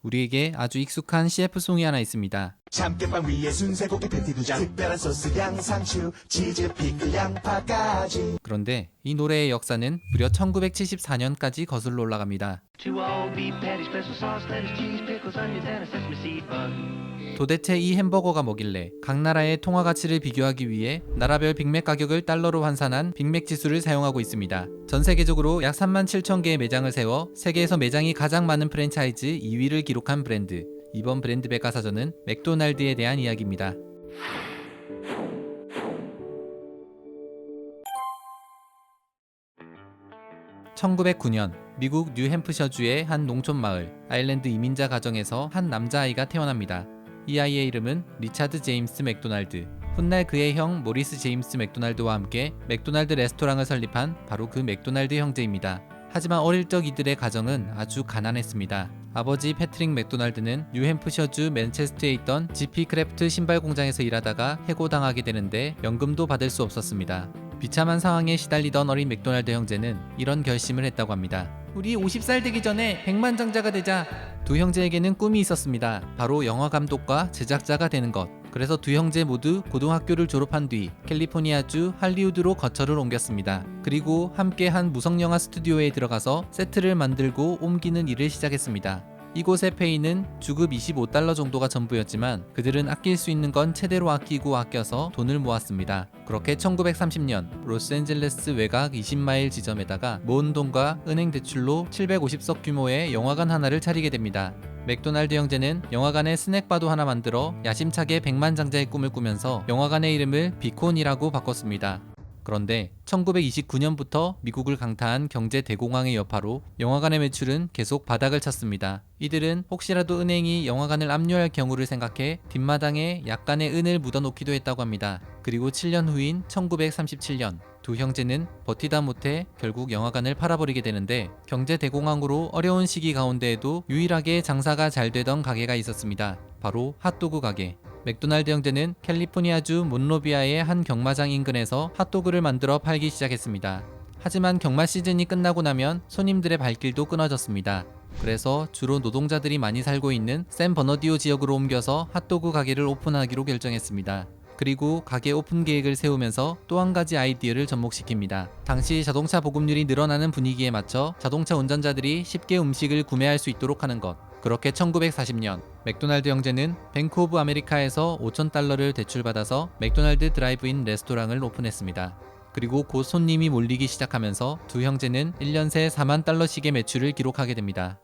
우리에게 아주 익숙한 CF송이 하나 있습니다. 참깨빵 위에 순세고기 패티 2장 특별한 소스 양상추 치즈 피클 양파까지. 그런데 이 노래의 역사는 무려 1974년까지 거슬러 올라갑니다. Two all beef patties, special sauce, lettuce, cheese, pickles, onions, and a sesame seed bun. 도대체 이 햄버거가 뭐길래 각 나라의 통화 가치를 비교하기 위해 나라별 빅맥 가격을 달러로 환산한 빅맥 지수를 사용하고 있습니다. 전 세계적으로 약 37,000개의 매장을 세워 세계에서 매장이 가장 많은 프랜차이즈 2위를 기록한 브랜드. 이번 브랜드 백과사전은 맥도날드에 대한 이야기입니다. (1909년) 미국 뉴햄프셔주의 한 농촌 마을 아일랜드 이민자 가정에서 한 남자아이가 태어납니다. 이 아이의 이름은 리차드 제임스 맥도날드. 훗날 그의 형 모리스 제임스 맥도날드와 함께 맥도날드 레스토랑을 설립한 바로 그 맥도날드 형제입니다. 하지만 어릴 적 이들의 가정은 아주 가난했습니다. 아버지 패트릭 맥도날드는 뉴햄프셔주 맨체스터에 있던 GP 크래프트 신발 공장에서 일하다가 해고당하게 되는데 연금도 받을 수 없었습니다. 비참한 상황에 시달리던 어린 맥도날드 형제는 이런 결심을 했다고 합니다. 우리 50살 되기 전에 백만장자가 되자. 두 형제에게는 꿈이 있었습니다. 바로 영화 감독과 제작자가 되는 것. 그래서 두 형제 모두 고등학교를 졸업한 뒤 캘리포니아주 할리우드로 거처를 옮겼습니다. 그리고 함께 한 무성영화 스튜디오에 들어가서 세트를 만들고 옮기는 일을 시작했습니다. 이곳의 페이는 주급 $25 정도가 전부였지만 그들은 아낄 수 있는 건 최대로 아끼고 아껴서 돈을 모았습니다. 그렇게 1930년 로스앤젤레스 외곽 20마일 지점에다가 모은 돈과 은행 대출로 750석 규모의 영화관 하나를 차리게 됩니다. 맥도날드 형제는 영화관에 스낵바도 하나 만들어 야심차게 백만장자의 꿈을 꾸면서 영화관의 이름을 비콘이라고 바꿨습니다. 그런데 1929년부터 미국을 강타한 경제 대공황의 여파로 영화관의 매출은 계속 바닥을 쳤습니다. 이들은 혹시라도 은행이 영화관을 압류할 경우를 생각해 뒷마당에 약간의 은을 묻어놓기도 했다고 합니다. 그리고 7년 후인 1937년 두 형제는 버티다 못해 결국 영화관을 팔아버리게 되는데 경제 대공황으로 어려운 시기 가운데에도 유일하게 장사가 잘 되던 가게가 있었습니다. 바로 핫도그 가게. 맥도날드 형제는 캘리포니아주 몬로비아의 한 경마장 인근에서 핫도그를 만들어 팔기 시작했습니다. 하지만 경마 시즌이 끝나고 나면 손님들의 발길도 끊어졌습니다. 그래서 주로 노동자들이 많이 살고 있는 샌 버너디오 지역으로 옮겨서 핫도그 가게를 오픈하기로 결정했습니다. 그리고 가게 오픈 계획을 세우면서 또 한 가지 아이디어를 접목시킵니다. 당시 자동차 보급률이 늘어나는 분위기에 맞춰 자동차 운전자들이 쉽게 음식을 구매할 수 있도록 하는 것. 그렇게 1940년 맥도날드 형제는 뱅크 오브 아메리카에서 $5,000를 대출받아서 맥도날드 드라이브인 레스토랑을 오픈했습니다. 그리고 곧 손님이 몰리기 시작하면서 두 형제는 1년 새 $40,000씩의 매출을 기록하게 됩니다.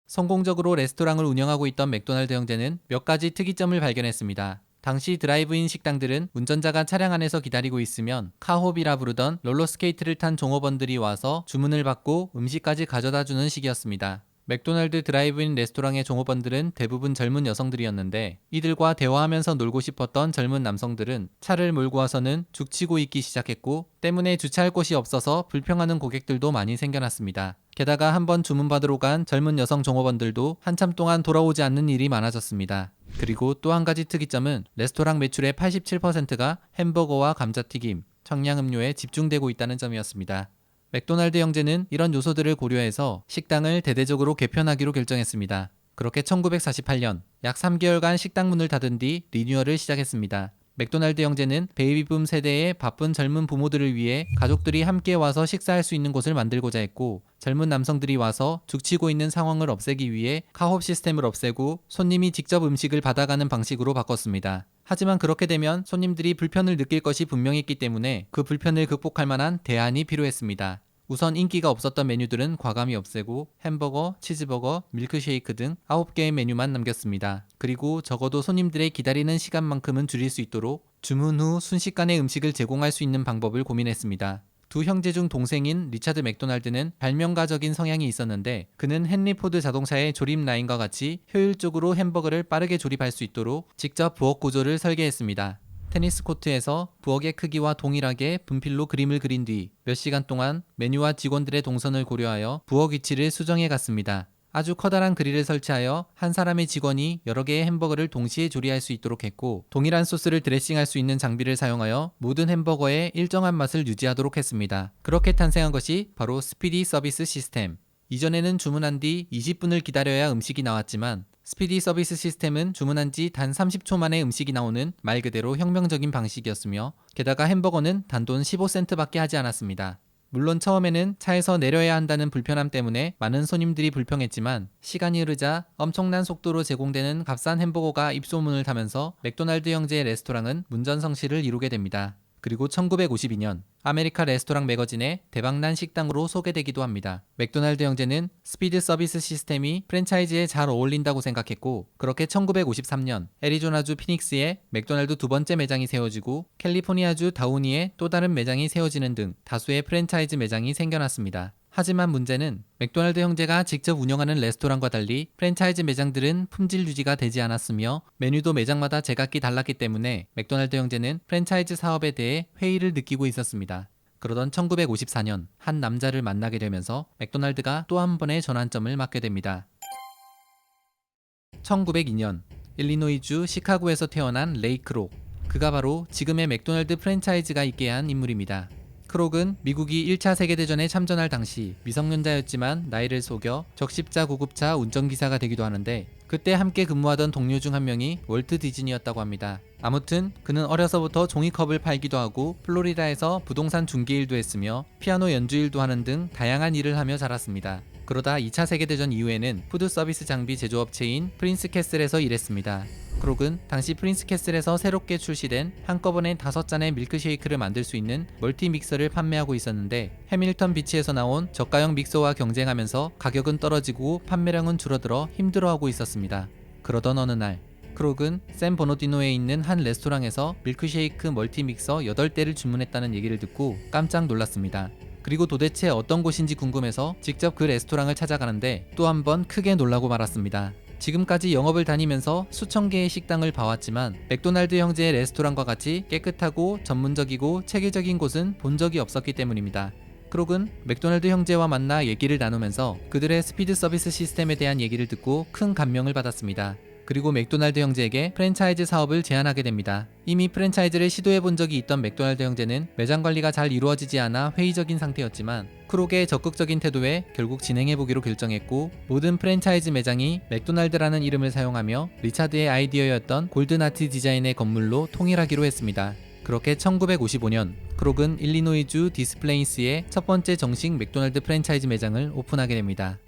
성공적으로 레스토랑을 운영하고 있던 맥도날드 형제는 몇 가지 특이점을 발견했습니다. 당시 드라이브인 식당들은 운전자가 차량 안에서 기다리고 있으면 카홉이라 부르던 롤러스케이트를 탄 종업원들이 와서 주문을 받고 음식까지 가져다주는 식이었습니다. 맥도날드 드라이브인 레스토랑의 종업원들은 대부분 젊은 여성들이었는데 이들과 대화하면서 놀고 싶었던 젊은 남성들은 차를 몰고 와서는 죽치고 있기 시작했고 때문에 주차할 곳이 없어서 불평하는 고객들도 많이 생겨났습니다. 게다가 한번 주문받으러 간 젊은 여성 종업원들도 한참 동안 돌아오지 않는 일이 많아졌습니다. 그리고 또 한 가지 특이점은 레스토랑 매출의 87%가 햄버거와 감자튀김, 청량음료에 집중되고 있다는 점이었습니다. 맥도날드 형제는 이런 요소들을 고려해서 식당을 대대적으로 개편하기로 결정했습니다. 그렇게 1948년 약 3개월간 식당 문을 닫은 뒤 리뉴얼을 시작했습니다. 맥도날드 형제는 베이비붐 세대의 바쁜 젊은 부모들을 위해 가족들이 함께 와서 식사할 수 있는 곳을 만들고자 했고 젊은 남성들이 와서 죽치고 있는 상황을 없애기 위해 카홉 시스템을 없애고 손님이 직접 음식을 받아가는 방식으로 바꿨습니다. 하지만 그렇게 되면 손님들이 불편을 느낄 것이 분명했기 때문에 그 불편을 극복할 만한 대안이 필요했습니다. 우선 인기가 없었던 메뉴들은 과감히 없애고 햄버거, 치즈버거, 밀크쉐이크 등 9개의 메뉴만 남겼습니다. 그리고 적어도 손님들의 기다리는 시간만큼은 줄일 수 있도록 주문 후 순식간에 음식을 제공할 수 있는 방법을 고민했습니다. 두 형제 중 동생인 리차드 맥도날드는 발명가적인 성향이 있었는데 그는 헨리 포드 자동차의 조립 라인과 같이 효율적으로 햄버거를 빠르게 조립할 수 있도록 직접 부엌 구조를 설계했습니다. 테니스 코트에서 부엌의 크기와 동일하게 분필로 그림을 그린 뒤 몇 시간 동안 메뉴와 직원들의 동선을 고려하여 부엌 위치를 수정해 갔습니다. 아주 커다란 그릴을 설치하여 한 사람의 직원이 여러 개의 햄버거를 동시에 조리할 수 있도록 했고 동일한 소스를 드레싱할 수 있는 장비를 사용하여 모든 햄버거의 일정한 맛을 유지하도록 했습니다. 그렇게 탄생한 것이 바로 스피디 서비스 시스템. 이전에는 주문한 뒤 20분을 기다려야 음식이 나왔지만 스피디 서비스 시스템은 주문한 지 단 30초 만에 음식이 나오는 말 그대로 혁명적인 방식이었으며 게다가 햄버거는 단돈 15센트밖에 하지 않았습니다. 물론 처음에는 차에서 내려야 한다는 불편함 때문에 많은 손님들이 불평했지만 시간이 흐르자 엄청난 속도로 제공되는 값싼 햄버거가 입소문을 타면서 맥도날드 형제의 레스토랑은 문전성시를 이루게 됩니다. 그리고 1952년 아메리카 레스토랑 매거진의 대박난 식당으로 소개되기도 합니다. 맥도날드 형제는 스피드 서비스 시스템이 프랜차이즈에 잘 어울린다고 생각했고 그렇게 1953년 애리조나주 피닉스에 맥도날드 두 번째 매장이 세워지고 캘리포니아주 다우니에 또 다른 매장이 세워지는 등 다수의 프랜차이즈 매장이 생겨났습니다. 하지만 문제는 맥도날드 형제가 직접 운영하는 레스토랑과 달리 프랜차이즈 매장들은 품질 유지가 되지 않았으며 메뉴도 매장마다 제각기 달랐기 때문에 맥도날드 형제는 프랜차이즈 사업에 대해 회의를 느끼고 있었습니다. 그러던 1954년 한 남자를 만나게 되면서 맥도날드가 또 한 번의 전환점을 맞게 됩니다. 1902년 일리노이주 시카고에서 태어난 레이 크록. 그가 바로 지금의 맥도날드 프랜차이즈가 있게 한 인물입니다. 크록은 미국이 1차 세계대전에 참전할 당시 미성년자였지만 나이를 속여 적십자 구급차 운전기사가 되기도 하는데 그때 함께 근무하던 동료 중 한 명이 월트 디즈니였다고 합니다. 아무튼 그는 어려서부터 종이컵을 팔기도 하고 플로리다에서 부동산 중개일도 했으며 피아노 연주일도 하는 등 다양한 일을 하며 자랐습니다. 그러다 2차 세계대전 이후에는 푸드 서비스 장비 제조업체인 프린스 캐슬에서 일했습니다. 크록은 당시 프린스 캐슬에서 새롭게 출시된 한꺼번에 5잔의 밀크쉐이크를 만들 수 있는 멀티 믹서를 판매하고 있었는데 해밀턴 비치에서 나온 저가형 믹서와 경쟁하면서 가격은 떨어지고 판매량은 줄어들어 힘들어하고 있었습니다. 그러던 어느 날 크록은 샌 버너디노에 있는 한 레스토랑에서 밀크쉐이크 멀티 믹서 8대를 주문했다는 얘기를 듣고 깜짝 놀랐습니다. 그리고 도대체 어떤 곳인지 궁금해서 직접 그 레스토랑을 찾아가는데 또 한 번 크게 놀라고 말았습니다. 지금까지 영업을 다니면서 수천 개의 식당을 봐왔지만 맥도날드 형제의 레스토랑과 같이 깨끗하고 전문적이고 체계적인 곳은 본 적이 없었기 때문입니다. 크록은 맥도날드 형제와 만나 얘기를 나누면서 그들의 스피드 서비스 시스템에 대한 얘기를 듣고 큰 감명을 받았습니다. 그리고 맥도날드 형제에게 프랜차이즈 사업을 제안하게 됩니다. 이미 프랜차이즈를 시도해본 적이 있던 맥도날드 형제는 매장 관리가 잘 이루어지지 않아 회의적인 상태였지만 크록의 적극적인 태도에 결국 진행해보기로 결정했고 모든 프랜차이즈 매장이 맥도날드라는 이름을 사용하며 리차드의 아이디어였던 골든아트 디자인의 건물로 통일하기로 했습니다. 그렇게 1955년 크록은 일리노이주 디스플레인스에 첫 번째 정식 맥도날드 프랜차이즈 매장을 오픈하게 됩니다.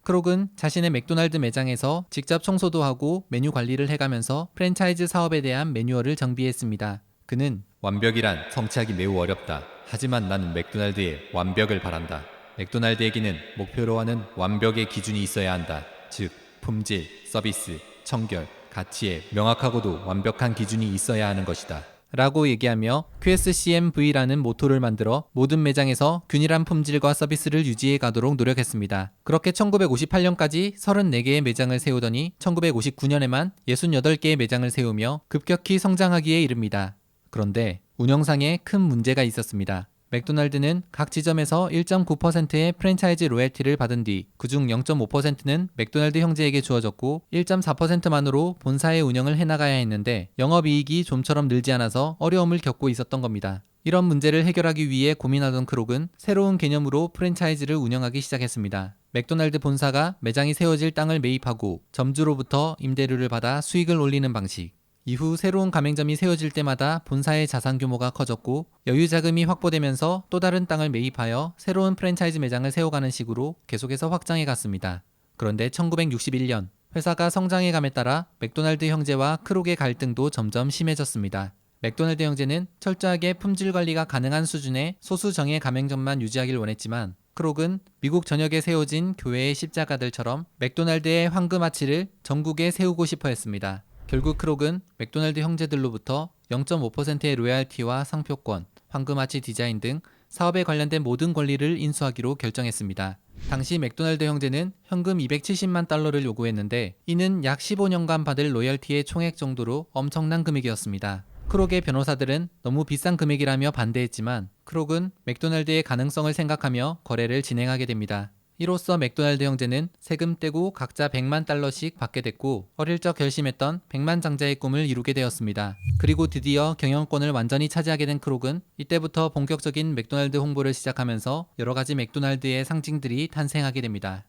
크록은 자신의 맥도날드 매장에서 직접 청소도 하고 메뉴 관리를 해가면서 프랜차이즈 사업에 대한 매뉴얼을 정비했습니다. 그는 완벽이란 성취하기 매우 어렵다. 하지만 나는 맥도날드의 완벽을 바란다. 맥도날드에게는 목표로 하는 완벽의 기준이 있어야 한다. 즉, 품질, 서비스, 청결, 가치에 명확하고도 완벽한 기준이 있어야 하는 것이다. 라고 얘기하며 QSCMV라는 모토를 만들어 모든 매장에서 균일한 품질과 서비스를 유지해 가도록 노력했습니다. 그렇게 1958년까지 34개의 매장을 세우더니 1959년에만 68개의 매장을 세우며 급격히 성장하기에 이릅니다. 그런데 운영상에 큰 문제가 있었습니다. 맥도날드는 각 지점에서 1.9%의 프랜차이즈 로열티를 받은 뒤 그중 0.5%는 맥도날드 형제에게 주어졌고 1.4%만으로 본사의 운영을 해나가야 했는데 영업이익이 좀처럼 늘지 않아서 어려움을 겪고 있었던 겁니다. 이런 문제를 해결하기 위해 고민하던 크록은 새로운 개념으로 프랜차이즈를 운영하기 시작했습니다. 맥도날드 본사가 매장이 세워질 땅을 매입하고 점주로부터 임대료를 받아 수익을 올리는 방식. 이후 새로운 가맹점이 세워질 때마다 본사의 자산 규모가 커졌고 여유 자금이 확보되면서 또 다른 땅을 매입하여 새로운 프랜차이즈 매장을 세워가는 식으로 계속해서 확장해 갔습니다. 그런데 1961년 회사가 성장해 감에 따라 맥도날드 형제와 크록의 갈등도 점점 심해졌습니다. 맥도날드 형제는 철저하게 품질 관리가 가능한 수준의 소수 정예 가맹점만 유지하길 원했지만 크록은 미국 전역에 세워진 교회의 십자가들처럼 맥도날드의 황금아치를 전국에 세우고 싶어 했습니다. 결국 크록은 맥도날드 형제들로부터 0.5%의 로얄티와 상표권, 황금아치 디자인 등 사업에 관련된 모든 권리를 인수하기로 결정했습니다. 당시 맥도날드 형제는 현금 270만 달러를 요구했는데 이는 약 15년간 받을 로열티의 총액 정도로 엄청난 금액이었습니다. 크록의 변호사들은 너무 비싼 금액이라며 반대했지만 크록은 맥도날드의 가능성을 생각하며 거래를 진행하게 됩니다. 이로써 맥도날드 형제는 세금 떼고 각자 100만 달러씩 받게 됐고 어릴 적 결심했던 100만 장자의 꿈을 이루게 되었습니다. 그리고 드디어 경영권을 완전히 차지하게 된 크록은 이때부터 본격적인 맥도날드 홍보를 시작하면서 여러 가지 맥도날드의 상징들이 탄생하게 됩니다.